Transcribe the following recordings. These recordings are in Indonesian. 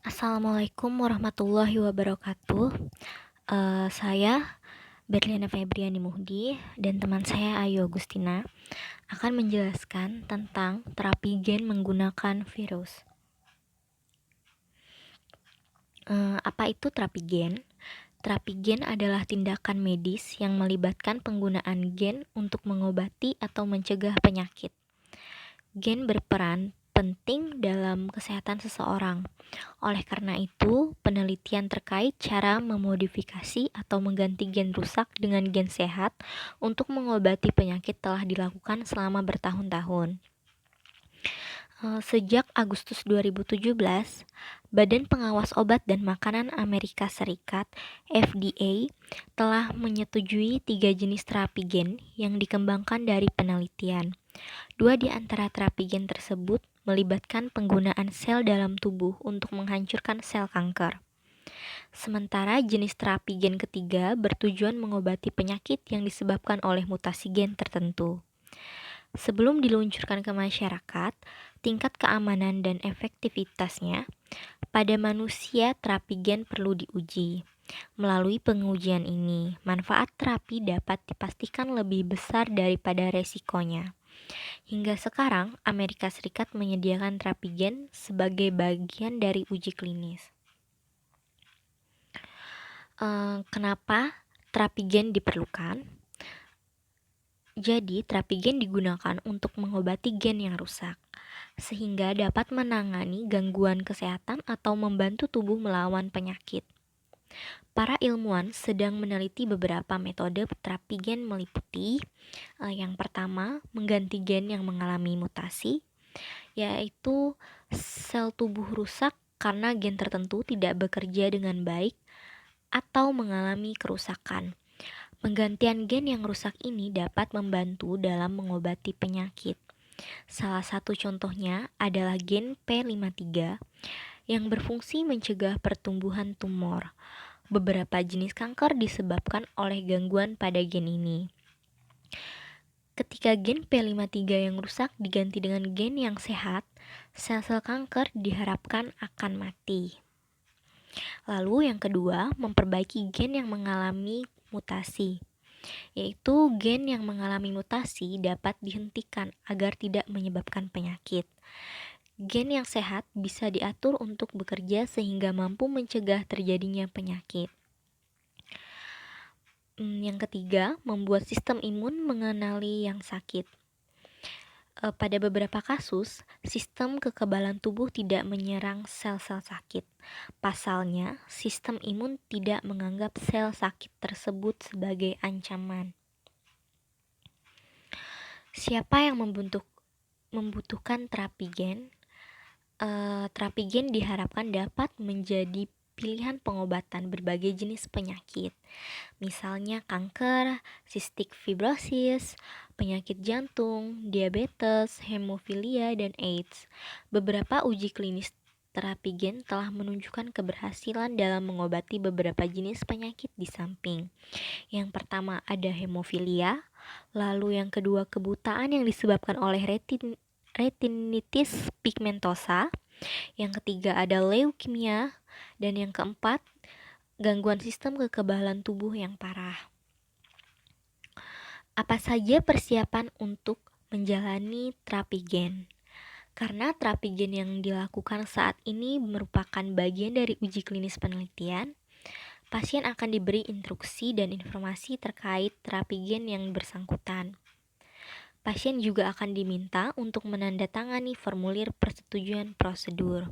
Assalamualaikum warahmatullahi wabarakatuh. Saya Berliana Febriani Muhdi dan teman saya Ayu Agustina akan menjelaskan tentang terapi gen menggunakan virus. Apa itu terapi gen? Terapi gen adalah tindakan medis yang melibatkan penggunaan gen untuk mengobati atau mencegah penyakit. Gen berperan penting dalam kesehatan seseorang. Oleh karena itu, penelitian terkait cara memodifikasi atau mengganti gen rusak dengan gen sehat untuk mengobati penyakit telah dilakukan selama bertahun-tahun. Sejak Agustus 2017, Badan Pengawas Obat dan Makanan Amerika Serikat (FDA) telah menyetujui 3 jenis terapi gen yang dikembangkan dari penelitian. 2 di antara terapi gen tersebut melibatkan penggunaan sel dalam tubuh untuk menghancurkan sel kanker. Sementara jenis terapi gen ketiga bertujuan mengobati penyakit yang disebabkan oleh mutasi gen tertentu. Sebelum diluncurkan ke masyarakat, tingkat keamanan dan efektivitasnya pada manusia terapi gen perlu diuji. Melalui pengujian ini, manfaat terapi dapat dipastikan lebih besar daripada resikonya. Hingga sekarang, Amerika Serikat menyediakan terapi gen sebagai bagian dari uji klinis. Kenapa terapi gen diperlukan? Jadi, terapi gen digunakan untuk mengobati gen yang rusak, sehingga dapat menangani gangguan kesehatan atau membantu tubuh melawan penyakit. Para ilmuwan sedang meneliti beberapa metode terapi gen meliputi yang pertama, mengganti gen yang mengalami mutasi, yaitu sel tubuh rusak karena gen tertentu tidak bekerja dengan baik atau mengalami kerusakan. Penggantian gen yang rusak ini dapat membantu dalam mengobati penyakit. Salah satu contohnya adalah gen P53 yang berfungsi mencegah pertumbuhan tumor. Beberapa jenis kanker disebabkan oleh gangguan pada gen ini. Ketika gen P53 yang rusak diganti dengan gen yang sehat, sel-sel kanker diharapkan akan mati. Lalu yang kedua, memperbaiki gen yang mengalami mutasi, yaitu gen yang mengalami mutasi dapat dihentikan agar tidak menyebabkan penyakit. Gen yang sehat bisa diatur untuk bekerja sehingga mampu mencegah terjadinya penyakit. Yang ketiga, membuat sistem imun mengenali yang sakit. Pada beberapa kasus, sistem kekebalan tubuh tidak menyerang sel-sel sakit. Pasalnya, sistem imun tidak menganggap sel sakit tersebut sebagai ancaman. Siapa yang membutuhkan terapi gen? Terapi gen diharapkan dapat menjadi pilihan pengobatan berbagai jenis penyakit, misalnya kanker, cystic fibrosis, penyakit jantung, diabetes, hemofilia, dan AIDS. Beberapa uji klinis terapi gen telah menunjukkan keberhasilan dalam mengobati beberapa jenis penyakit di samping. Yang pertama ada hemofilia, lalu yang kedua kebutaan yang disebabkan oleh retinitis pigmentosa, yang ketiga ada leukemia, dan yang keempat gangguan sistem kekebalan tubuh yang parah. Apa saja persiapan untuk menjalani terapi gen? Karena terapi gen yang dilakukan saat ini merupakan bagian dari uji klinis penelitian, pasien akan diberi instruksi dan informasi terkait terapi gen yang bersangkutan. Pasien juga akan diminta untuk menandatangani formulir persetujuan prosedur.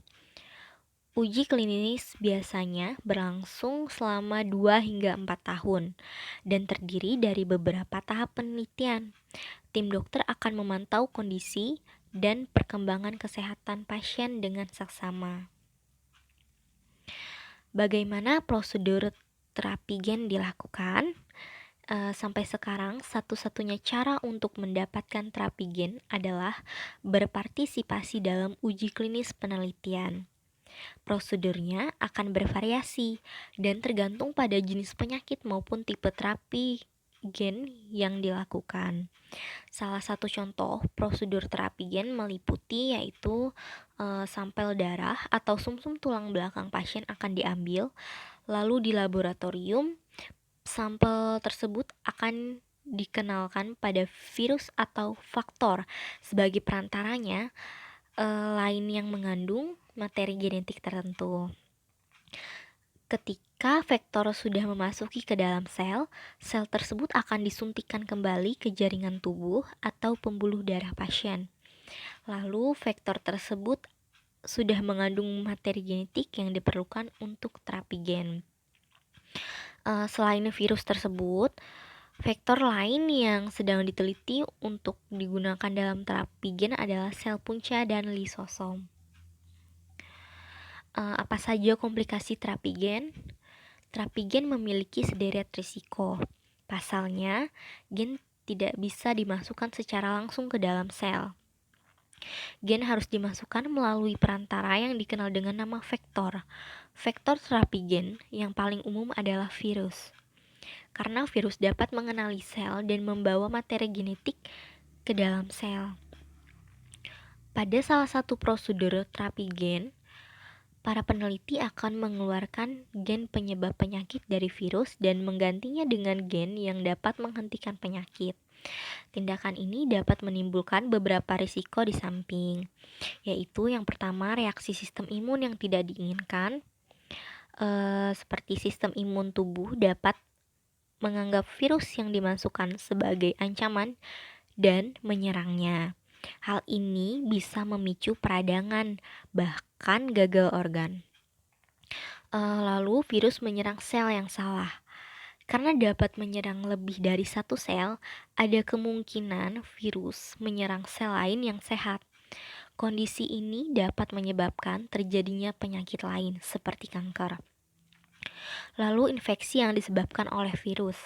Uji klinis biasanya berlangsung selama 2 hingga 4 tahun dan terdiri dari beberapa tahap penelitian. Tim dokter akan memantau kondisi dan perkembangan kesehatan pasien dengan saksama. Bagaimana prosedur terapi gen dilakukan? Sampai sekarang, satu-satunya cara untuk mendapatkan terapi gen adalah berpartisipasi dalam uji klinis penelitian. Prosedurnya akan bervariasi dan tergantung pada jenis penyakit maupun tipe terapi gen yang dilakukan. Salah satu contoh prosedur terapi gen meliputi yaitu sampel darah atau sumsum tulang belakang pasien akan diambil, lalu di laboratorium sampel tersebut akan dikenalkan pada virus atau faktor sebagai perantaranya lain yang mengandung materi genetik tertentu. Ketika vektor sudah memasuki ke dalam sel, sel tersebut akan disuntikkan kembali ke jaringan tubuh atau pembuluh darah pasien. Lalu vektor tersebut sudah mengandung materi genetik yang diperlukan untuk terapi gen. Selain virus tersebut, vektor lain yang sedang diteliti untuk digunakan dalam terapi gen adalah sel punca dan lisosom. Apa saja komplikasi terapi gen? Terapi gen memiliki sederet risiko. Pasalnya, gen tidak bisa dimasukkan secara langsung ke dalam sel. Gen harus dimasukkan melalui perantara yang dikenal dengan nama vektor. Vektor terapi gen yang paling umum adalah virus. Karena virus dapat mengenali sel dan membawa materi genetik ke dalam sel. Pada salah satu prosedur terapi gen, para peneliti akan mengeluarkan gen penyebab penyakit dari virus dan menggantinya dengan gen yang dapat menghentikan penyakit. Tindakan ini dapat menimbulkan beberapa risiko di samping, yaitu yang pertama reaksi sistem imun yang tidak diinginkan, seperti sistem imun tubuh dapat menganggap virus yang dimasukkan sebagai ancaman dan menyerangnya. Hal ini bisa memicu peradangan, bahkan gagal organ. Lalu virus menyerang sel yang salah. Karena dapat menyerang lebih dari satu sel, ada kemungkinan virus menyerang sel lain yang sehat. Kondisi ini dapat menyebabkan terjadinya penyakit lain seperti kanker. Lalu infeksi yang disebabkan oleh virus.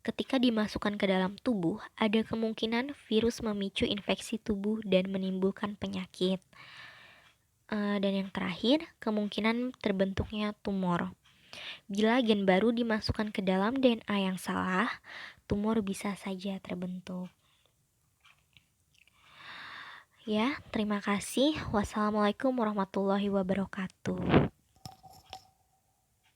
Ketika dimasukkan ke dalam tubuh, ada kemungkinan virus memicu infeksi tubuh dan menimbulkan penyakit. Dan yang terakhir, kemungkinan terbentuknya tumor. Bila gen baru dimasukkan ke dalam DNA yang salah, tumor bisa saja terbentuk. Ya, terima kasih. Wassalamualaikum warahmatullahi wabarakatuh.